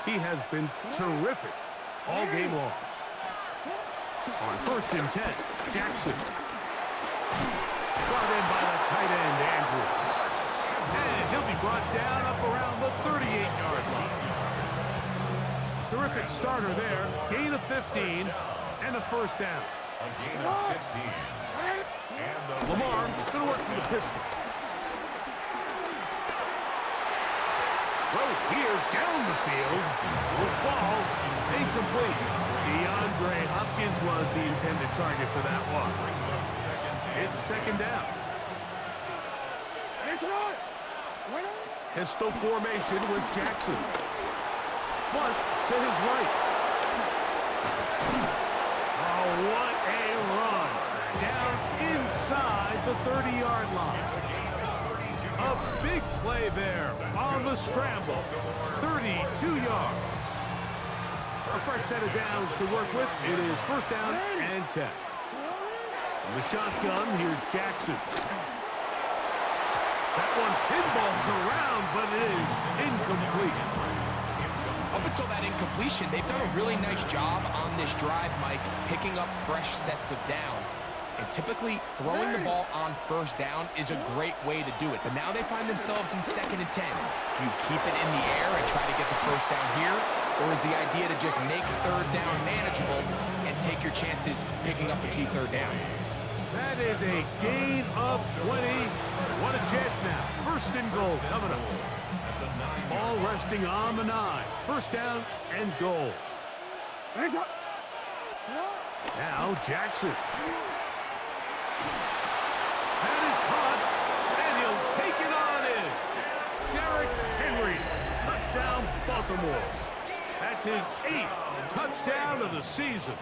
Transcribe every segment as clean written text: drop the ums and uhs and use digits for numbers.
He has been terrific all game long. On 1st and 10, Jackson. Brought in by the tight end, Andrews. And he'll be brought down up around the 38-yard line. Terrific starter there. Gain of 15 and a first down. A gain of 15. Lamar going to work from the pistol. Throw here down the field. Will fall. Incomplete. DeAndre Hopkins was the intended target for that one. It's second down. Pistol formation with Jackson. Flush to his right. Oh, what a run. Down inside the 30-yard line. A big play there on the scramble. 32 yards. A fresh set of downs to work with. It is first down and 10. From the shotgun, here's Jackson. That one pinballs around, but it is incomplete. Up until that incompletion, they've done a really nice job on this drive, Mike, picking up fresh sets of downs. And typically, throwing the ball on first down is a great way to do it. But now they find themselves in 2nd and 10. Do you keep it in the air and try to get the first down here? Or is the idea to just make 3rd down manageable and take your chances picking up the key 3rd down? That is a gain of 20. What a chance now. 1st and goal coming up. Ball resting on the 9. First down and goal. Now Jackson. That is caught, and he'll take it on in. Derrick Henry, touchdown Baltimore. That's his 8th touchdown of the season.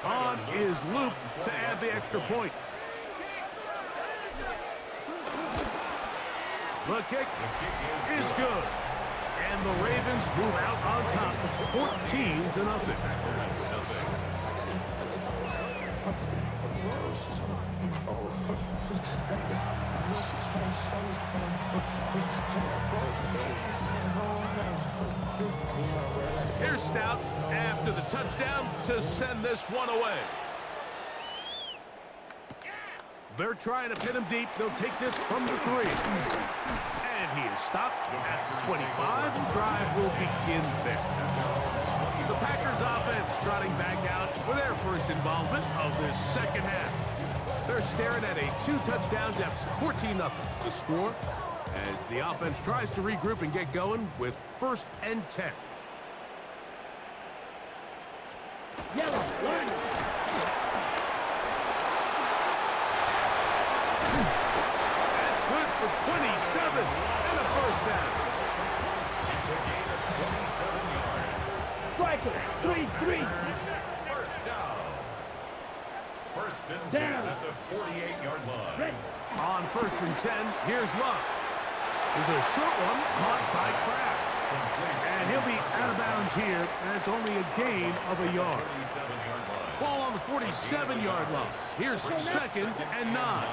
On is Luke to add the extra point. The kick is good. And the Ravens move out on top, 14-0. Here's Stout after the touchdown to send this one away. They're trying to pin him deep. They'll take this from the 3. And he is stopped at the 25. The drive will begin there. The Packers offense trotting back out for their first involvement of this second half. They're staring at a 2-touchdown deficit, 14-0. The score as the offense tries to regroup and get going with 1st and 10. Yellow, line. That's good for 27 and a first down. It's a gain of 27 yards. Strike it. 3-3. First down. 1st and 10 at the 48-yard line. Ready. On 1st and 10, here's Luck. There's a short one caught by Kraft. And he'll be out of bounds here, and it's only a gain of a yard. Ball on the 47-yard line. Here's 2nd and 9.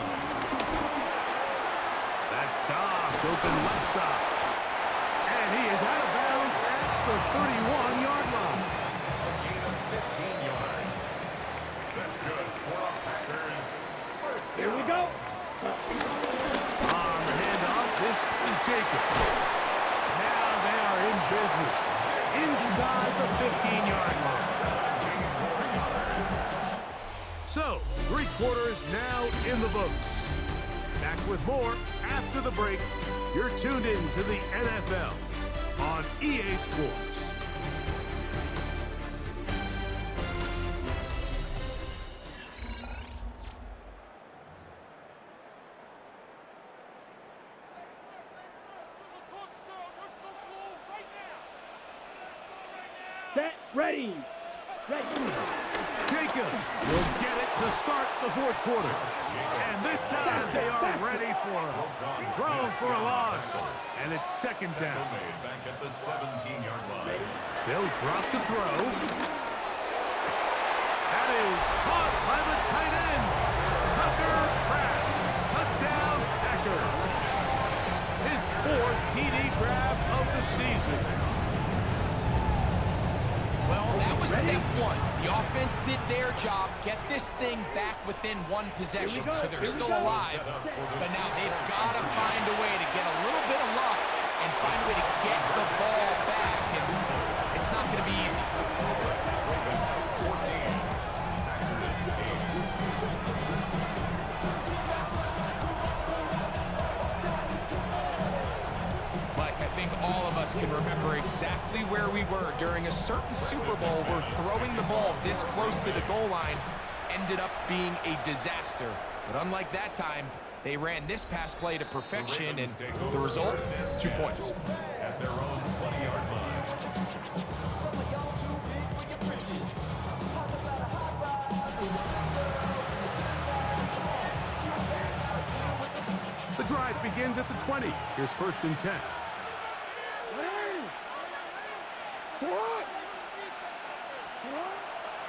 That's Dobbs, open left side. And he is out of bounds at the 31-yard line. A gain of 15 yards. That's good for the Packers. First down. Here we go. On the handoff, this is Jacob. Now they are in business. Inside the 15-yard line. So, 3 quarters now in the books. Back with more after the break. You're tuned in to the NFL on EA Sports. Set. Ready. Ready. Jacobs will get it to start the 4th quarter. And this time they are ready for him. Thrown for a loss. And it's 2nd down. Back at the 17-yard line. They'll drop to throw. That Step one, the offense did their job, get this thing back within one possession, so they're still alive. But now they've got to find a way to get a little bit of luck and find a way to get the ball back. And it's not going to be easy. Mike, I think all of us can remember exactly where we were during a certain Super Bowl where throwing the ball this close to the goal line ended up being a disaster. But unlike that time, they ran this pass play to perfection, and the result, 2 points. At their own 20-yard line. The drive begins at the 20. Here's 1st and 10.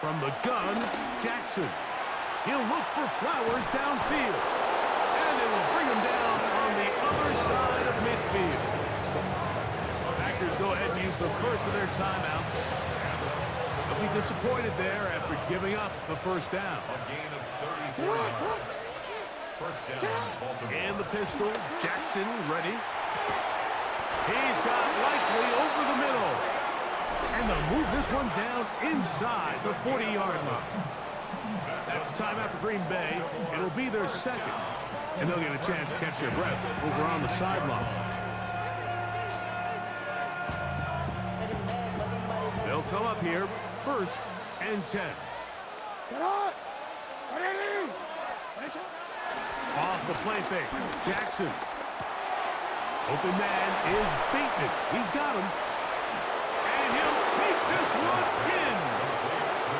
From the gun, Jackson. He'll look for Flowers downfield. And it will bring him down on the other side of midfield. The Packers go ahead and use the first of their timeouts. They'll be disappointed there after giving up the first down. A gain of 34 yards. First down, Baltimore. And the pistol, Jackson ready. He's got Likely over the middle. And they'll move this one down inside the 40-yard line. That's timeout for Green Bay. It'll be their second. And they'll get a chance to catch their breath over on the sideline. They'll come up here, 1st and 10. Off the play fake, Jackson. Open man is Bateman. He's got him. And he'll take this one in.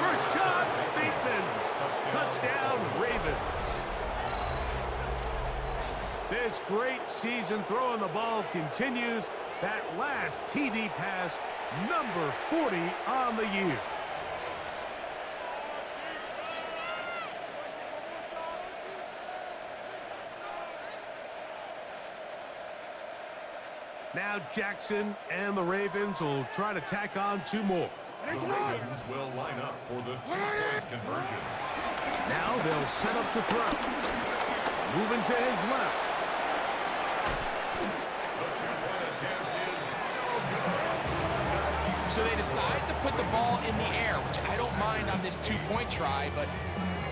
Rashad Bateman. Touchdown, Ravens. This great season throwing the ball continues. That last TD pass, number 40 on the year. Now Jackson and the Ravens will try to tack on 2 more. The Ravens will line up for the 2-point conversion. Now they'll set up to throw. Moving to his left. The 2-point attempt is no good. So they decide to put the ball in the air, which I don't mind on this 2-point try, but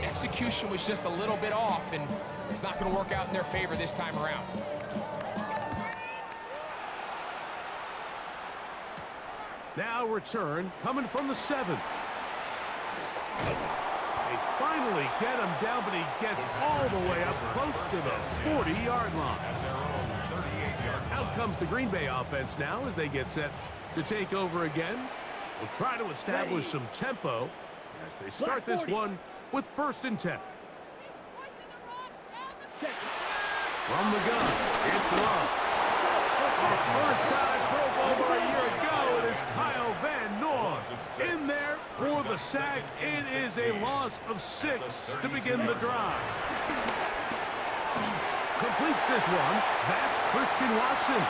execution was just a little bit off, and it's not going to work out in their favor this time around. Now return coming from the 7. They finally get him down, but he gets all the way up close to the 40-yard line. At their own 38-yard line. Out comes the Green Bay offense now as they get set to take over again. They'll try to establish some tempo as they start this one with 1st and 10. From the gun, it's Love. The first time Pro Bowler a year ago, it is Kyle Van Noy in there for the sack. It is a loss of 6 to begin the drive. Completes this one. That's Christian Watson.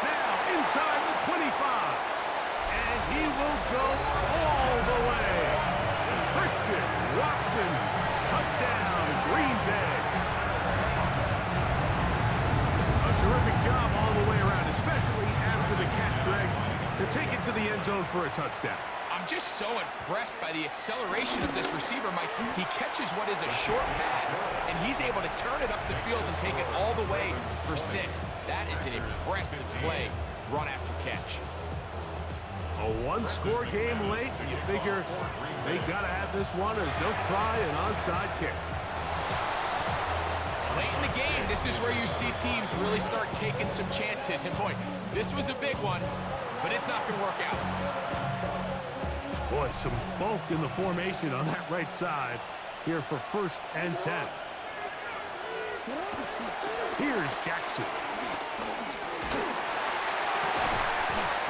Now inside the 25. And he will go all the way. Christian Watson. Touchdown, Green Bay. A terrific job all the way around, especially after the catch, Greg, to take it to the end zone for a touchdown. I'm just so impressed by the acceleration of this receiver, Mike. He catches what is a short pass, and he's able to turn it up the field and take it all the way for 6. That is an impressive play, run after catch. A 1-score game late, and you figure they got to have this one as they'll try an onside kick. Late in the game, this is where you see teams really start taking some chances. And boy, this was a big one, but it's not going to work out. Boy, some bulk in the formation on that right side here for 1st and 10. Here's Jackson.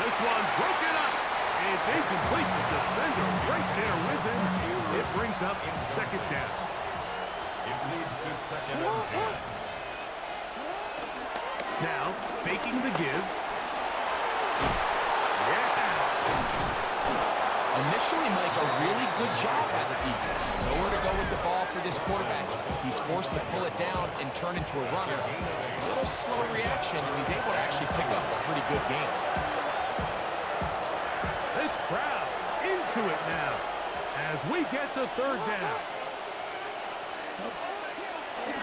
This one broken up. It's incomplete. The defender right there with him. It brings up 2nd down. It leads to 2nd and 10. Now, faking the give. Yeah. Initially, Mike, a really good job by the defense. Nowhere to go with the ball for this quarterback. He's forced to pull it down and turn into a runner. A little slow reaction, and he's able to actually pick up a pretty good game. This crowd into it now as we get to third down.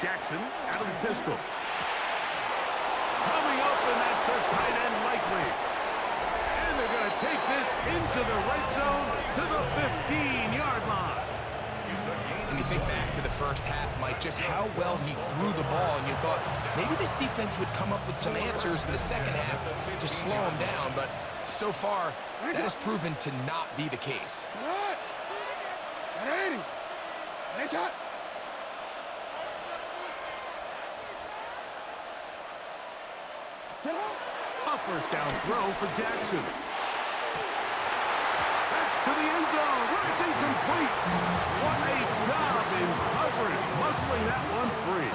Jackson out of the pistol. Coming open, that's the tight end likely. And they're going to take this into the red zone to the 15-yard line. When you think back to the first half, Mike, just how well he threw the ball, and you thought maybe this defense would come up with some answers in the second half to slow him down, but so far, that has proven to not be the case. A first down throw for Jackson. That's to the end zone. It's incomplete. What a job in coverage, muscling that one free.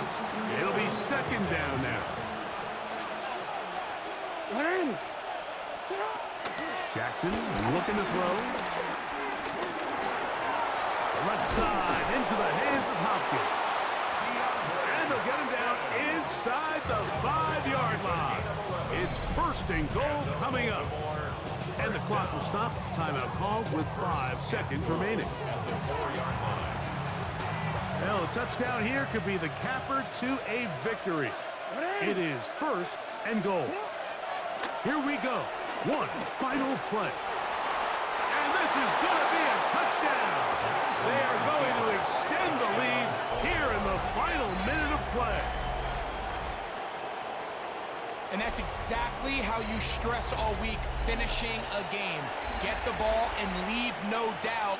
It'll be second down now. Jackson looking to throw. Left side into the hands of Hopkins. And they'll get him down inside the 5-yard line. It's first and goal coming up. And the clock will stop. Timeout called with 5 seconds remaining. Well, a touchdown here could be the capper to a victory. It is first and goal. Here we go. One final play. And this is going to be a touchdown. They are going to extend the lead here in the final minute of play. And that's exactly how you stress all week, finishing a game. Get the ball and leave no doubt.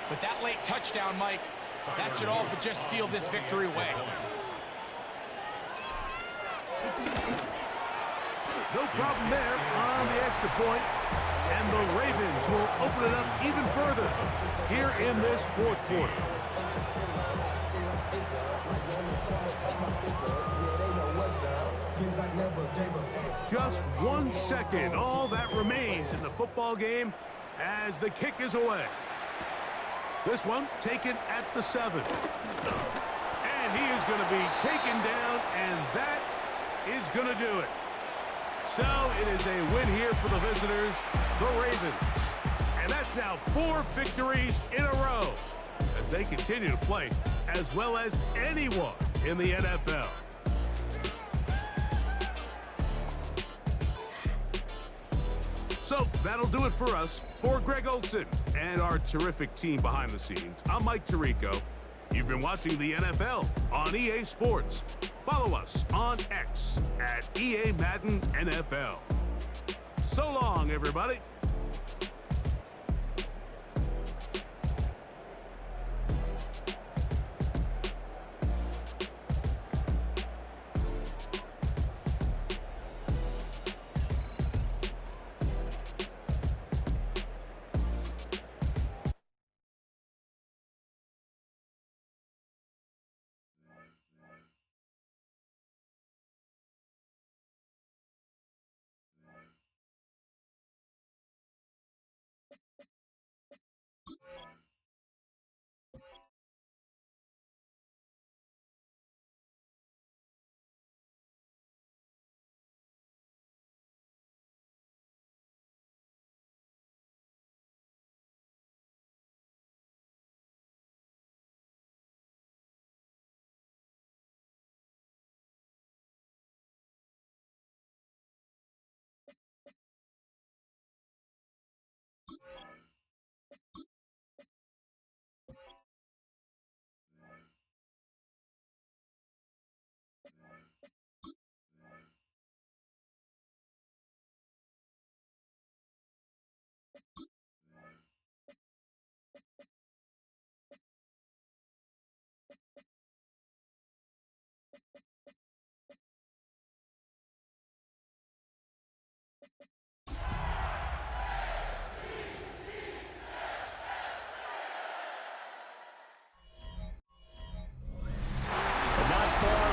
But that late touchdown, Mike, that should all but just seal this victory away. No problem there on the extra point. And the Ravens will open it up even further here in this fourth quarter. Just 1 second, all that remains in the football game as the kick is away. This one taken at the 7. And he is going to be taken down, and that is going to do it. So it is a win here for the visitors, the Ravens. And that's now 4 victories in a row as they continue to play as well as anyone in the NFL. So that'll do it for us. For Greg Olson and our terrific team behind the scenes, I'm Mike Tirico. You've been watching the NFL on EA Sports. Follow us on X at EA Madden NFL. So long, everybody.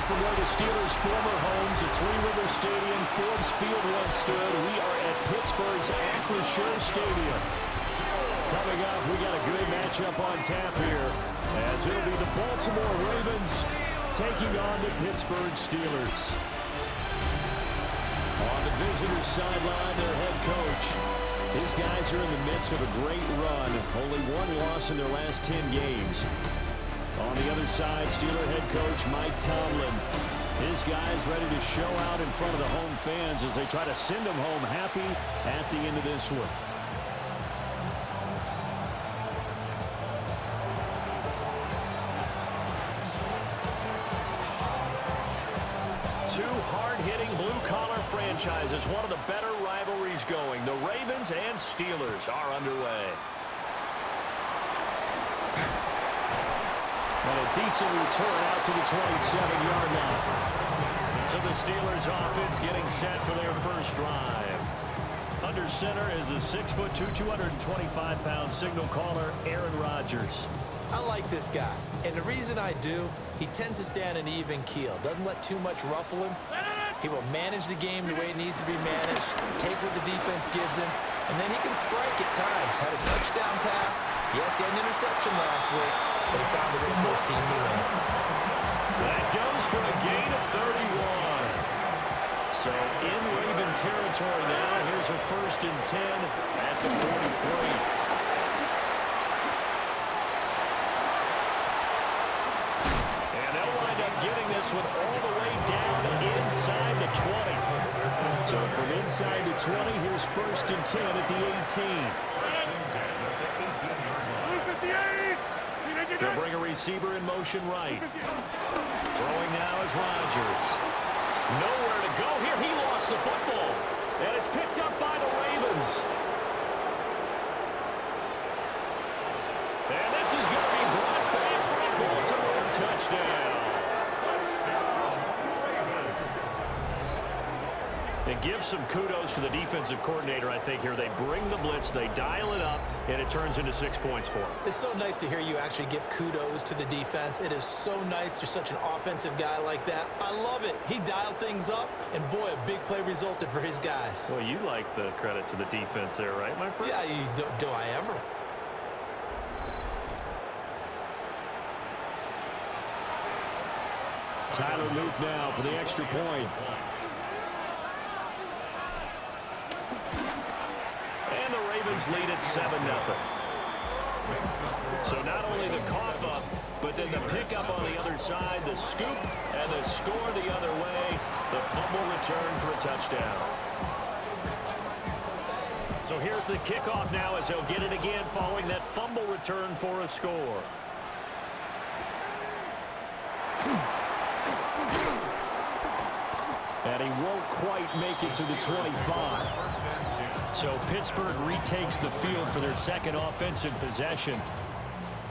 From where the Steelers' former homes at Three River Stadium, Forbes Field once stood, we are at Pittsburgh's Acrisure Stadium. Coming up, we got a good matchup on tap here, as it'll be the Baltimore Ravens taking on the Pittsburgh Steelers. On the visitor's sideline, their head coach. His guys are in the midst of a great run. Only one loss in their last 10 games. On the other side, Steeler head coach Mike Tomlin. His guys ready to show out in front of the home fans as they try to send them home happy at the end of this one. Two hard-hitting blue-collar franchises, one of the better rivalries going. The Ravens and Steelers are underway. And a decent return out to the 27-yard line. So the Steelers offense getting set for their first drive. Under center is a 6'2", 225-pound signal caller, Aaron Rodgers. I like this guy, and the reason I do, he tends to stand an even keel, doesn't let too much ruffle him. He will manage the game the way it needs to be managed, take what the defense gives him, and then he can strike at times. Had a touchdown pass. Yes, he had an interception last week, but he found a way for his team to win. That goes for a gain of 31. So in Raven territory now, here's a 1st and 10 at the 43. Getting this one all the way down inside the 20. So from inside the 20, here's 1st and 10 at the 18. They'll bring a receiver in motion right. Throwing now is Rodgers. Nowhere to go here. He lost the football. And it's picked up by the Ravens. And this is going to be brought back for a Baltimore touchdown. And give some kudos to the defensive coordinator, I think, here. They bring the blitz, they dial it up, and it turns into 6 points for them. It's so nice to hear you actually give kudos to the defense. It is so nice. You're such an offensive guy like that. I love it. He dialed things up, and boy, a big play resulted for his guys. Well, you like the credit to the defense there, right, my friend? Yeah, do I ever? Tyler Luke now for the extra point. And the Ravens lead at 7-0. So not only the cough up, but then the pickup on the other side, the scoop, and the score the other way. The fumble return for a touchdown. So here's the kickoff now as they'll get it again following that fumble return for a score. And he won't quite make it to the 25. So Pittsburgh retakes the field for their second offensive possession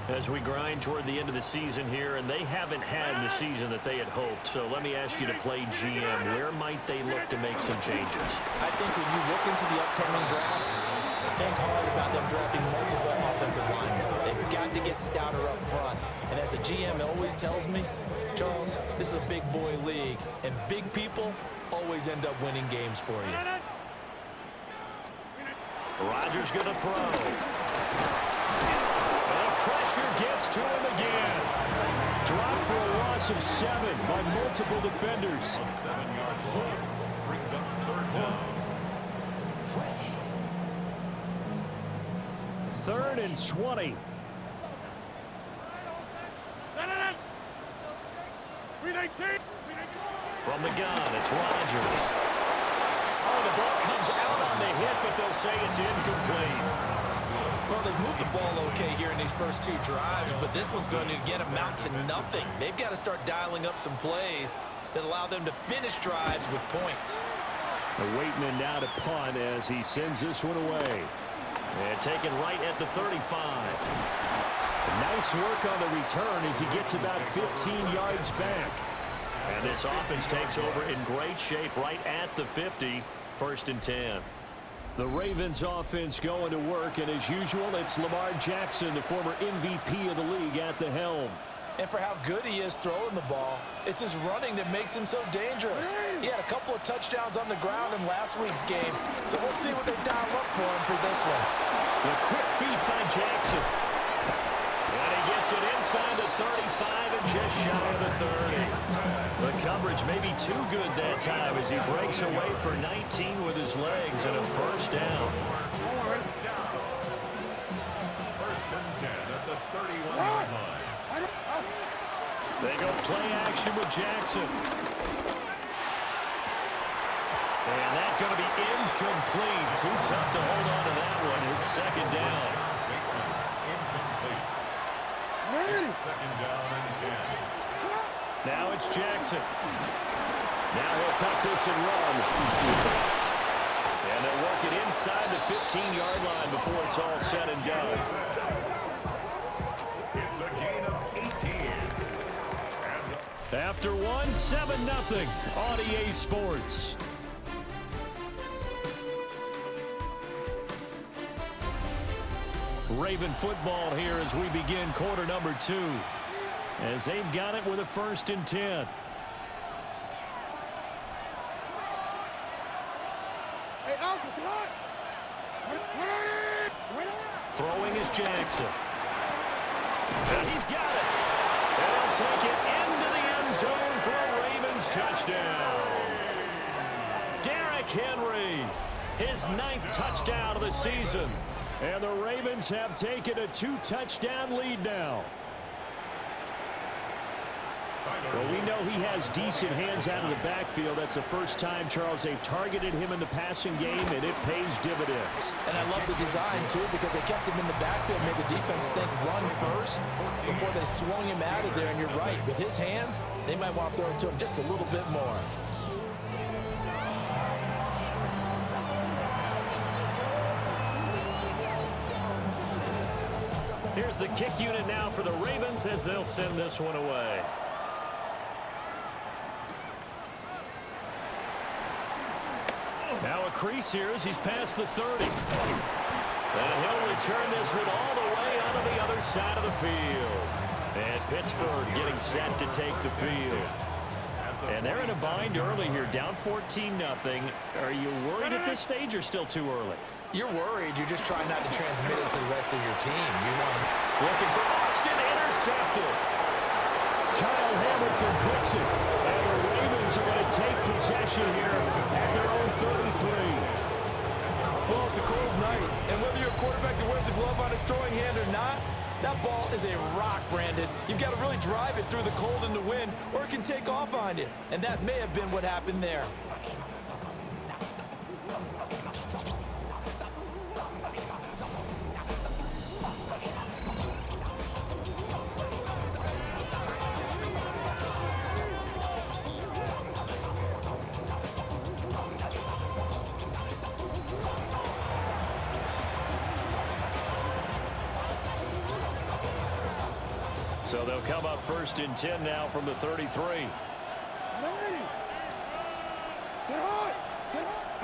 as we grind toward the end of the season here, and they haven't had the season that they had hoped. So let me ask you to play GM. Where might they look to make some changes? I think when you look into the upcoming draft, think hard about them drafting multiple offensive linemen. They've got to get stouter up front. And as a GM always tells me, Charles, this is a big boy league, and big people always end up winning games for you. Rodgers going to throw. And pressure gets to him again. Dropped for a loss of 7 by multiple defenders. 7-yard loss brings up 3rd down. 3rd and 20. From the gun, it's Rodgers. Oh, the ball comes out on the hit, but they'll say it's incomplete. Well, they've moved the ball okay here in these first 2 drives, but this one's going to get them out to nothing. They've got to start dialing up some plays that allow them to finish drives with points. They're waiting in now to punt as he sends this one away. And taken right at the 35. Nice work on the return as he gets about 15 yards back. And this offense takes over in great shape right at the 50. 1st and 10. The Ravens offense going to work, and as usual, it's Lamar Jackson, the former MVP of the league, at the helm. And for how good he is throwing the ball, it's his running that makes him so dangerous. He had a couple of touchdowns on the ground in last week's game, so we'll see what they dial up for him for this one. The quick feet by Jackson. And he gets it inside the 35 and just shy of the 30. The coverage may be too good that time as he breaks away for 19 with his legs and a first down. First and 10 at the 31-yard line. They go play action with Jackson. And that's going to be incomplete. Too tough to hold on to that one. It's second down. Incomplete. It's second down and 10. Now it's Jackson. Now he'll tuck this and run. And they'll work it inside the 15-yard line before it's all said and done. It's a gain of 18. After one, 7-0 on EA Sports. Raven football here as we begin quarter number 2. As they've got it with a first and 10. Throwing is Jackson. And he's got it. And he'll take it into the end zone for a Ravens touchdown. Derrick Henry, his 9th touchdown of the season. And the Ravens have taken a 2-touchdown lead now. Well, we know he has decent hands out of the backfield. That's the first time, Charles, they've targeted him in the passing game, and it pays dividends. And I love the design, too, because they kept him in the backfield, made the defense think run first before they swung him out of there. And you're right, with his hands, they might want to throw it to him just a little bit more. Here's the kick unit now for the Ravens as they'll send this one away. Now a crease here as he's past the 30. And he'll return this one all the way onto the other side of the field. And Pittsburgh getting set to take the field. And they're in a bind early here, down 14-0. Are you worried at this stage or still too early? You're worried. You're just trying not to transmit it to the rest of your team. You want to... Looking for Austin, intercepted. Kyle Hamilton picks it. And the Ravens are going to take possession here at their own 33. Well, it's a cold night, and whether you're a quarterback that wears a glove on his throwing hand or not, that ball is a rock, Brandon. You've got to really drive it through the cold and the wind, or it can take off on you. And that may have been what happened there. So they'll come up first and 10 now from the 33.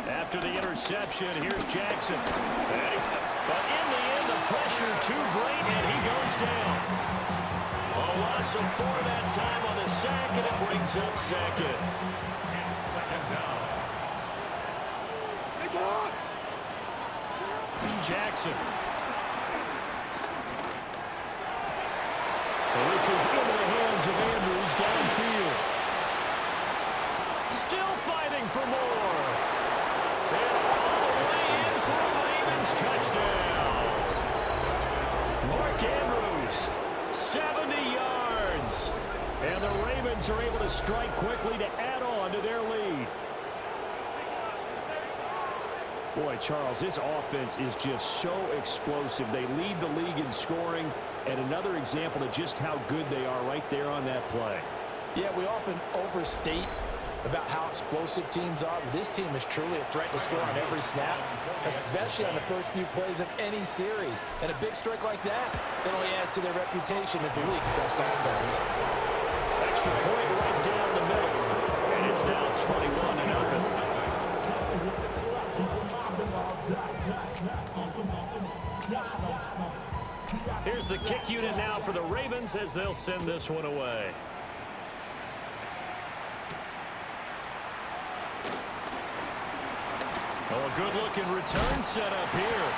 After the interception, here's Jackson. But in the end, the pressure too great, and he goes down. A loss of 4 that time on the sack, and it brings up second. Second down. Jackson. Well, this is into the hands of Andrews downfield. Still fighting for more. And all the way in for a Ravens touchdown. Mark Andrews, 70 yards. And the Ravens are able to strike quickly to add on to their lead. Boy, Charles, this offense is just so explosive. They lead the league in scoring, and another example of just how good they are right there on that play. Yeah, we often overstate about how explosive teams are. This team is truly a threat to score on every snap, especially on the first few plays of any series. And a big strike like that, it only adds to their reputation as the league's best offense. Extra point right down the middle, and it's now 21-0. Here's the kick unit now for the Ravens as they'll send this one away. Oh, a good-looking return set up here.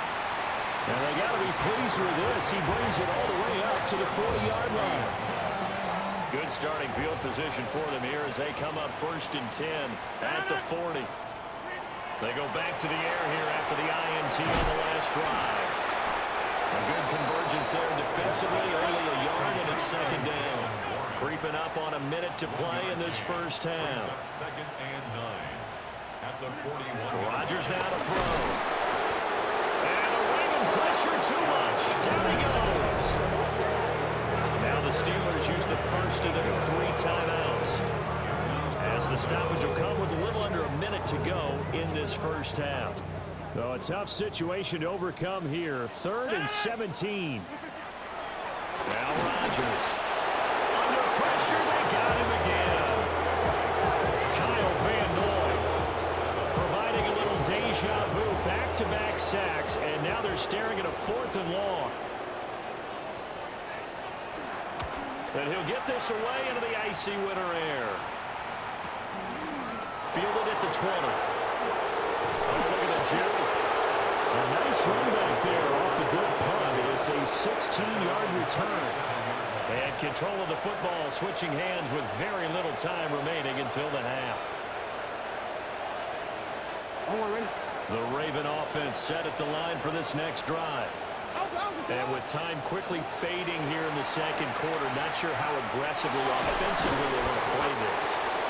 And they got to be pleased with this. He brings it all the way up to the 40-yard line. Good starting field position for them here as they come up 1st and 10 at the 40. They go back to the air here after the INT on the last drive. A good convergence there defensively, only a yard, and it's 2nd down. Creeping up on a minute to play in this first half. 2nd and 9 at the 41. Rodgers now to throw. And a Raven pressure too much. Down he goes. Now the Steelers use the first of their 3 timeouts. As the stoppage will come with a little under a minute to go in this first half. So a tough situation to overcome here. 3rd and 17. Now Rodgers. Under pressure, they got him again. Kyle Van Noy providing a little deja vu. Back-to-back sacks, and now they're staring at a 4th and long. And he'll get this away into the icy winter air. Fielded at the 20. Oh, look at the juke. A nice run back there off the good punt. It's a 16-yard return. And control of the football switching hands with very little time remaining until the half. The Raven offense set at the line for this next drive. And with time quickly fading here in the 2nd quarter, not sure how aggressively, offensively they want to play this.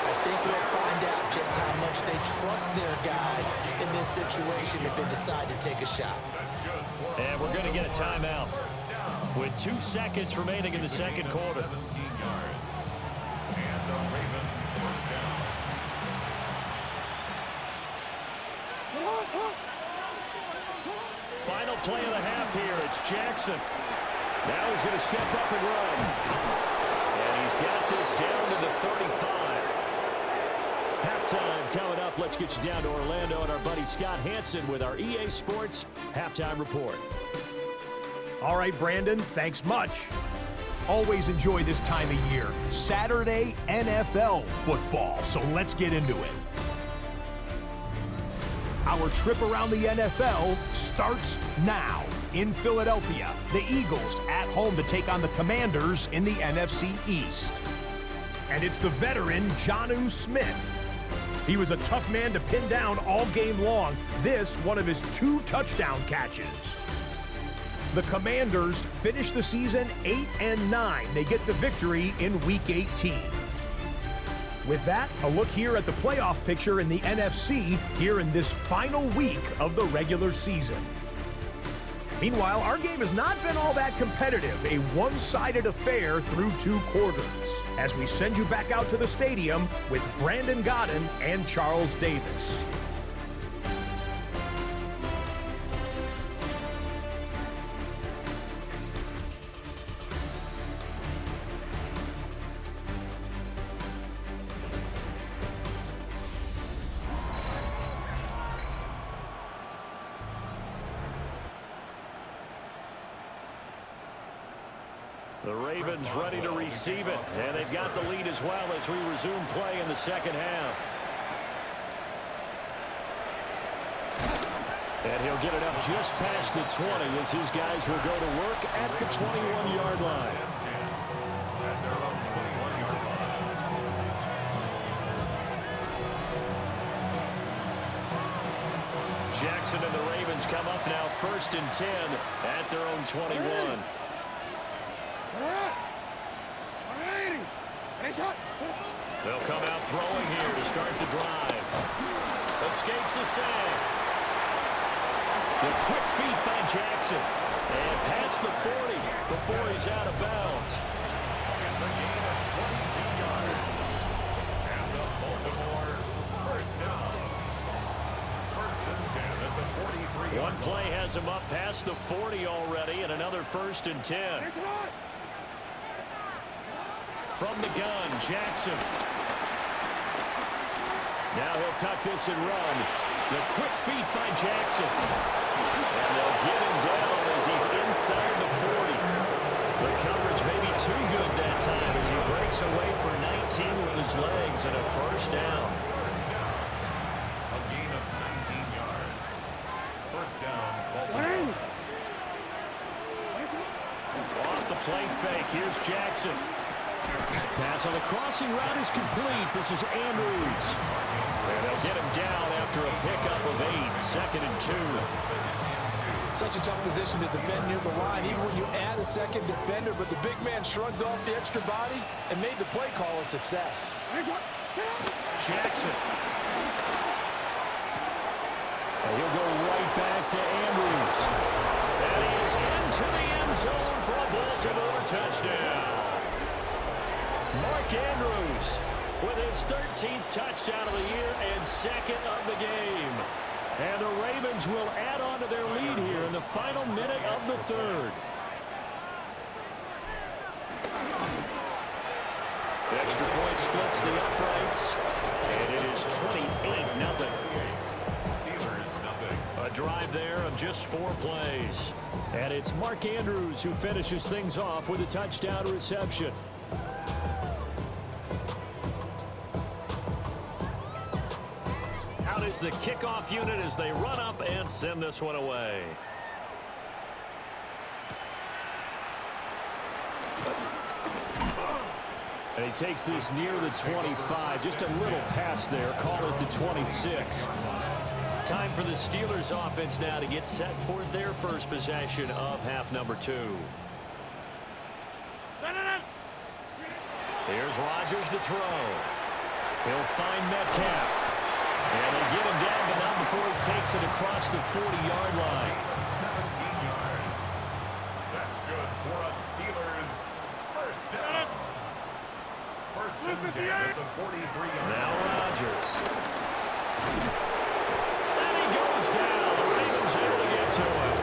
I think we'll find out just how much they trust their guys in this situation if they decide to take a shot. And we're going to get a timeout with 2 seconds remaining in the 2nd quarter. 17 yards. And the Raven first down. Final play of the half here. It's Jackson. Now he's going to step up and run. And he's got this down to the 35. Halftime coming up. Let's get you down to Orlando and our buddy Scott Hansen with our EA Sports Halftime Report. All right, Brandon, thanks much. Always enjoy this time of year. Saturday NFL football, so let's get into it. Our trip around the NFL starts now. In Philadelphia, the Eagles at home to take on the Commanders in the NFC East. And it's the veteran Jonnu Smith. He was a tough man to pin down all game long. This, one of his 2 touchdown catches. The Commanders finish the season 8-9. They get the victory in Week 18. With that, a look here at the playoff picture in the NFC here in this final week of the regular season. Meanwhile, our game has not been all that competitive, a one-sided affair through 2 quarters. As we send you back out to the stadium with Brandon Godden and Charles Davis. The Ravens ready to receive it, and they've got the lead as well as we resume play in the 2nd half. And he'll get it up just past the 20 as his guys will go to work at the 21-yard line. Jackson and the Ravens come up now 1st and 10 at their own 21. They'll come out throwing here to start the drive. Escapes the sack. The quick feet by Jackson. And past the 40 before he's out of bounds. It's a gain of 22 yards. And the Baltimore first down. 1st and 10 at the 43. One play has him up past the 40 already, and another 1st and 10. From the gun, Jackson. Now he'll tuck this and run. The quick feet by Jackson. And they'll get him down as he's inside the 40. The coverage may be too good that time as he breaks away for 19 with his legs and a 1st down. A gain of 19 yards. 1st down, Baltimore. Here's Jackson. Pass on the crossing route is complete. This is Andrews. And they'll get him down after a pickup of 8. 2nd and 2. Such a tough position to defend near the line, even when you add a second defender, but the big man shrugged off the extra body and made the play call a success. Jackson. And he'll go right back to Andrews. And he is into the end zone for a Baltimore touchdown. Mark Andrews with his 13th touchdown of the year and 2nd of the game. And the Ravens will add on to their lead here in the final minute of the 3rd. The extra point splits the uprights, and it is 28-0. Steelers, nothing. A drive there of just 4 plays. And it's Mark Andrews who finishes things off with a touchdown reception. Out is the kickoff unit as they run up and send this one away. And he takes this near the 25. Just a little pass there. Call it the 26. Time for the Steelers offense now to get set for their first possession of half number 2. Here's Rodgers to throw. He'll find Metcalf. And they get him down, but not before he takes it across the 40-yard line. 17 yards. That's good for a Steelers first down. First and 10 at the 43-yard. Now Rodgers. And he goes down. The Ravens able to get to him.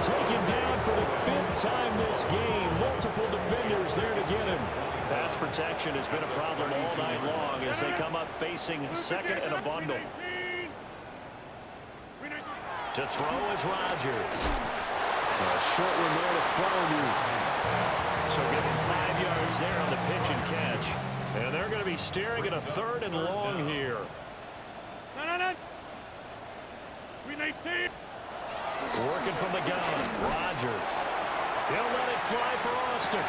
Taken down for the 5th time this game. Multiple defenders there to get him. Pass protection has been a problem all night long as they come up facing 2nd and a bundle. To throw is Rodgers. A short one there to Fronu. So give him 5 yards there on the pitch and catch. And they're going to be staring at a 3rd and long here. Working from the gun. Rodgers. He'll let it fly for Austin.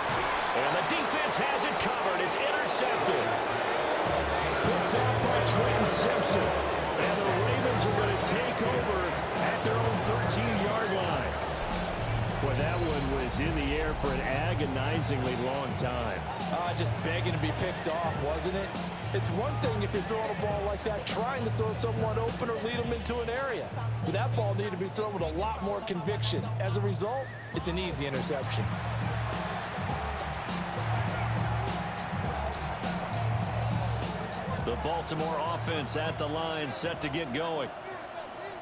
And the defense has it covered. It's intercepted. Picked up by Trenton Simpson. And the Ravens are going to take over at their own 13-yard line. Well, that one was in the air for an agonizingly long time. Just begging to be picked off, wasn't it? It's one thing if you're throwing a ball like that, trying to throw someone open or lead them into an area. But that ball needed to be thrown with a lot more conviction. As a result, it's an easy interception. The Baltimore offense at the line, set to get going.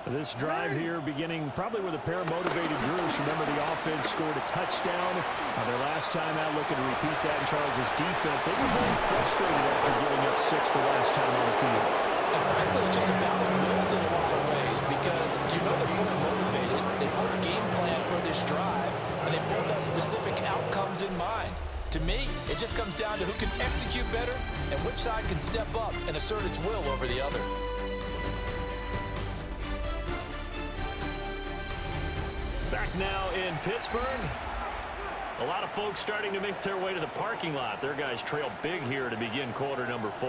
This drive here beginning probably with a pair of motivated groups. Remember, the offense scored a touchdown their last time out, looking to repeat that in Charles' defense. They were very frustrated after giving up 6 the last time on the field. And frankly, it's just about wills in a lot of ways because you know they're both motivated. They both game plan for this drive, and they both have specific outcomes in mind. To me, it just comes down to who can execute better and which side can step up and assert its will over the other. Back now in Pittsburgh. A lot of folks starting to make their way to the parking lot. Their guys trail big here to begin quarter number 4.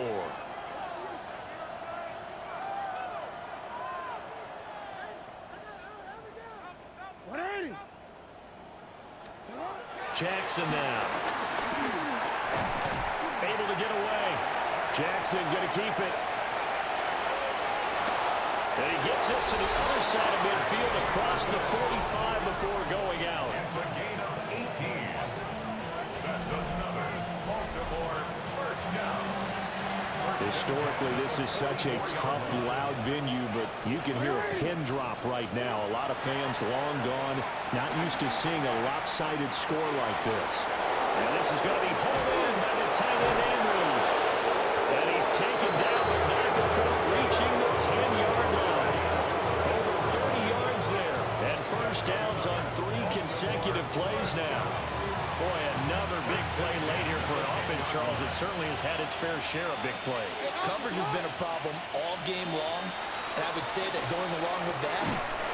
Jackson now. Able to get away. Jackson going to keep it. And he gets this to the other side of midfield across the 45 before going out. It's a gain of 18. That's another Baltimore first down. Historically, this is such a tough, loud venue, but you can hear a pin drop right now. A lot of fans long gone, not used to seeing a lopsided score like this. And this is going to be pulled in by the tight end Andrews. And he's taken down, but not before reaching the 10-yard line. Over 30 yards there. And first downs on 3 consecutive plays now. Boy, another big play late here for an offense, Charles. It certainly has had its fair share of big plays. Coverage has been a problem all game long, and I would say that going along with that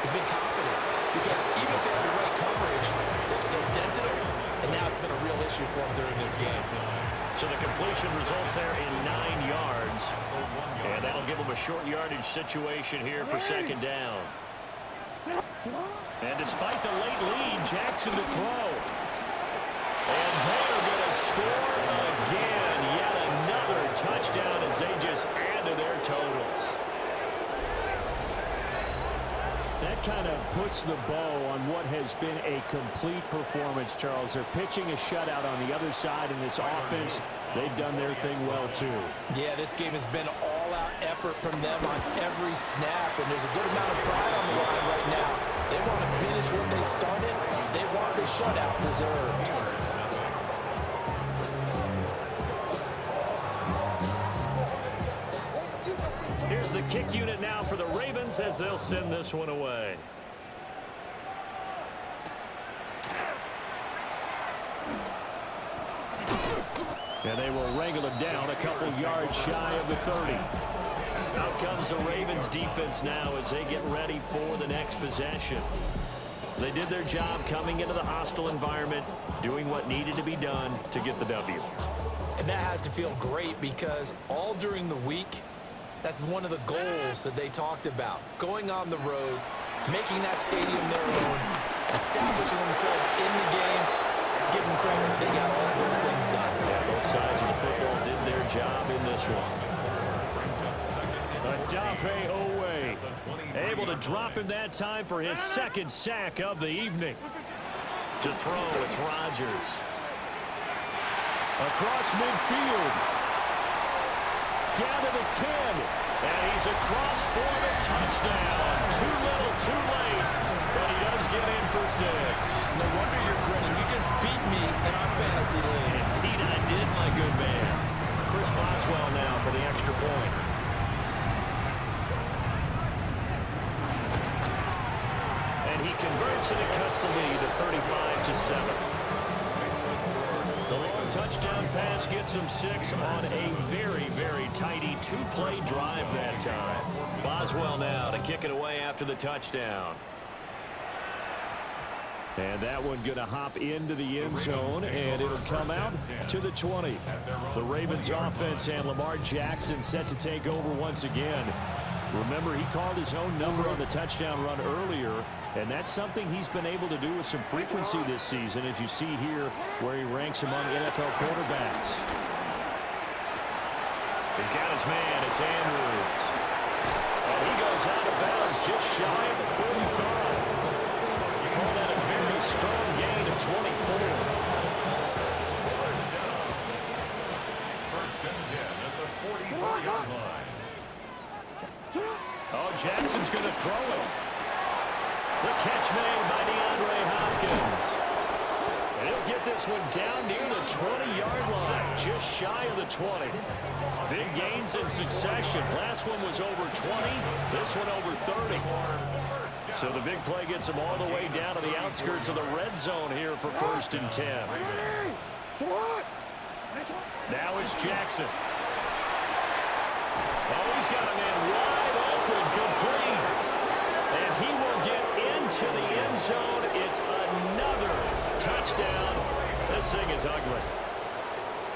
has been confidence. Because even if they have the right coverage, they've still dented them. and now it's been a real issue for him during this game. So the completion results there in 9 yards. And that'll give him a short yardage situation here for second down. And despite the late lead, Jackson to throw. And they're going to score again. Yet another touchdown as they just add to their totals. That kind of puts the bow on what has been a complete performance, Charles. They're pitching a shutout on the other side in this offense. They've done their thing well, too. Yeah, this game has been all-out effort from them on every snap, and there's a good amount of pride on the line right now. They want to finish what they started. They want the shutout preserved. Here's the kick unit now for the Ravens as they'll send this one away. And they will wrangle it down a couple yards shy of the 30. Out comes the Ravens defense now as they get ready for the next possession. They did their job coming into the hostile environment, doing what needed to be done to get the W. And that has to feel great because all during the week, that's one of the goals that they talked about. Going on the road, making that stadium their own, establishing themselves in the game. Give them credit. They got all those things done. Yeah, both sides of the football did their job in this one. Adafe Owe able to drop him that time for his second sack of the evening. To throw, it's Rodgers. Across midfield. Down to the 10. And he's across for the touchdown. Too little, too late. But he does get in for 6. No wonder you're grinning. You just beat me in our fantasy league. Indeed I did, my good man. Chris Boswell now for the extra point. And he converts and it cuts the lead to 35-7. The long touchdown pass gets him 6 on a very, very tidy 2-play drive that time. Boswell now to kick it away after the touchdown. And that one going to hop into the end zone, and it'll come out to the 20. The Ravens offense and Lamar Jackson set to take over once again. Remember, he called his own number on the touchdown run earlier, and that's something he's been able to do with some frequency this season, as you see here where he ranks among NFL quarterbacks. He's got his man. It's Andrews. And he goes out of bounds just shy of the 45. You call that a very strong gain of 24. First and 10 at the 44-yard line. Oh, Jackson's going to throw it. The catch made by DeAndre Hopkins. And he'll get this one down near the 20-yard line, just shy of the 20. Big gains in succession. Last one was over 20. This one over 30. So the big play gets him all the way down to the outskirts of the red zone here for first and 10. Now it's Jackson. Oh, he's got a man wide open, complete. And he will get into the end zone. It's another touchdown. This thing is ugly.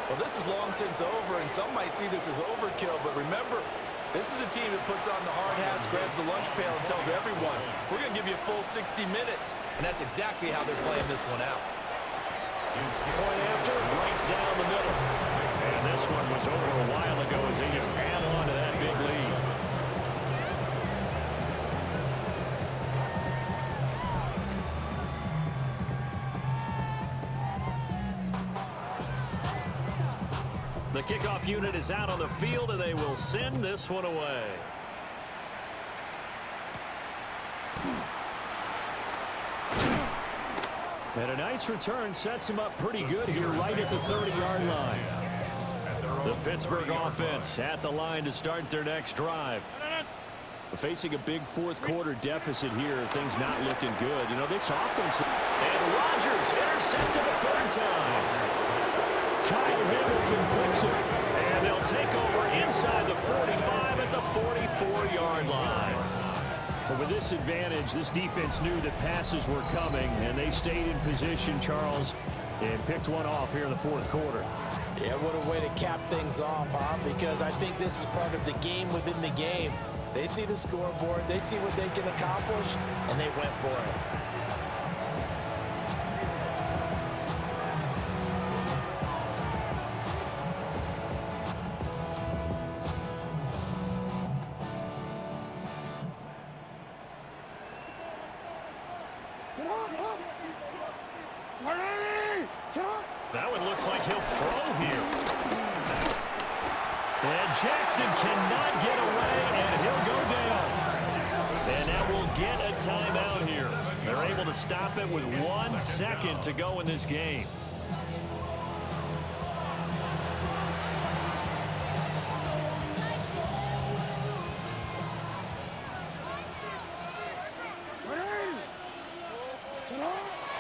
Well, this is long since over, and some might see this as overkill, but remember, this is a team that puts on the hard hats, grabs the lunch pail, and tells everyone, we're going to give you a full 60 minutes. And that's exactly how they're playing this one out. Point after, right down the middle. And this one was over a while ago as they just add on to that big lead. The kickoff unit is out on the field, and they will send this one away. And a nice return sets him up pretty good here right at the 30-yard line. The Pittsburgh offense at the line to start their next drive. Facing a big fourth-quarter deficit here, things not looking good. You know, this offense... And Rodgers intercepted a third time. Kyle Hamilton picks it. And they'll take over inside the 45 at the 44-yard line. But with this advantage, this defense knew that passes were coming, and they stayed in position, Charles. and picked one off here in the fourth quarter. Yeah, what a way to cap things off, huh? Because I think this is part of the game within the game. They see the scoreboard, they see what they can accomplish, and they went for it. That one looks like he'll throw here. And Jackson cannot get away, and he'll go down. And that will get a timeout here. They're able to stop it with 1 second to go in this game.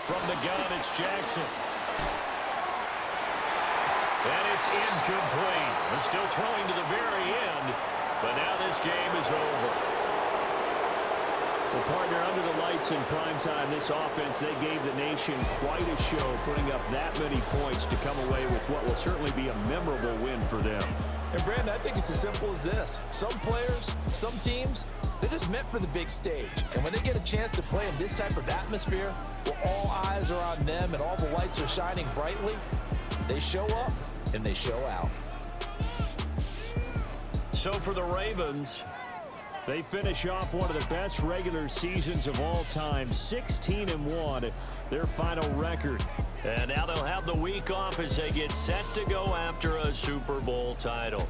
From the gun, it's Jackson. And it's incomplete. They're still throwing to the very end, but now this game is over. Well, partner, under the lights in primetime, this offense, they gave the nation quite a show, putting up that many points to come away with what will certainly be a memorable win for them. And, Brandon, I think it's as simple as this. Some players, some teams, they're just meant for the big stage. And when they get a chance to play in this type of atmosphere, where all eyes are on them and all the lights are shining brightly, they show up and they show out. So for the Ravens, they finish off one of the best regular seasons of all time, 16-1, their final record. And now they'll have the week off as they get set to go after a Super Bowl title.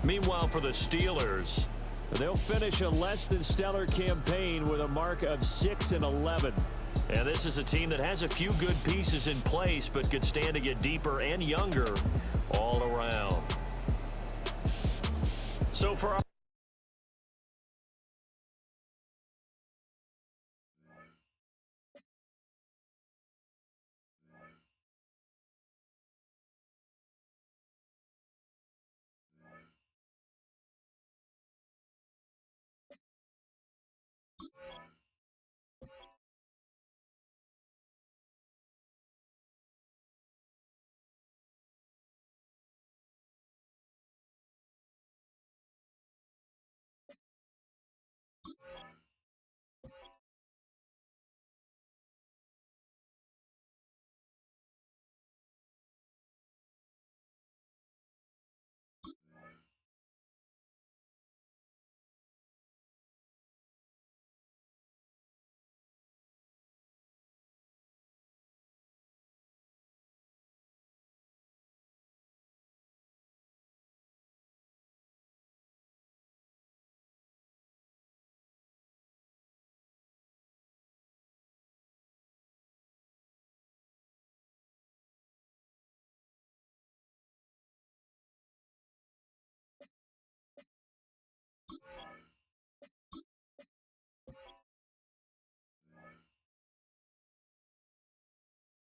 Meanwhile, for the Steelers, they'll finish a less than stellar campaign with a mark of 6-11. And this is a team that has a few good pieces in place, but could stand to get deeper and younger all around. So for our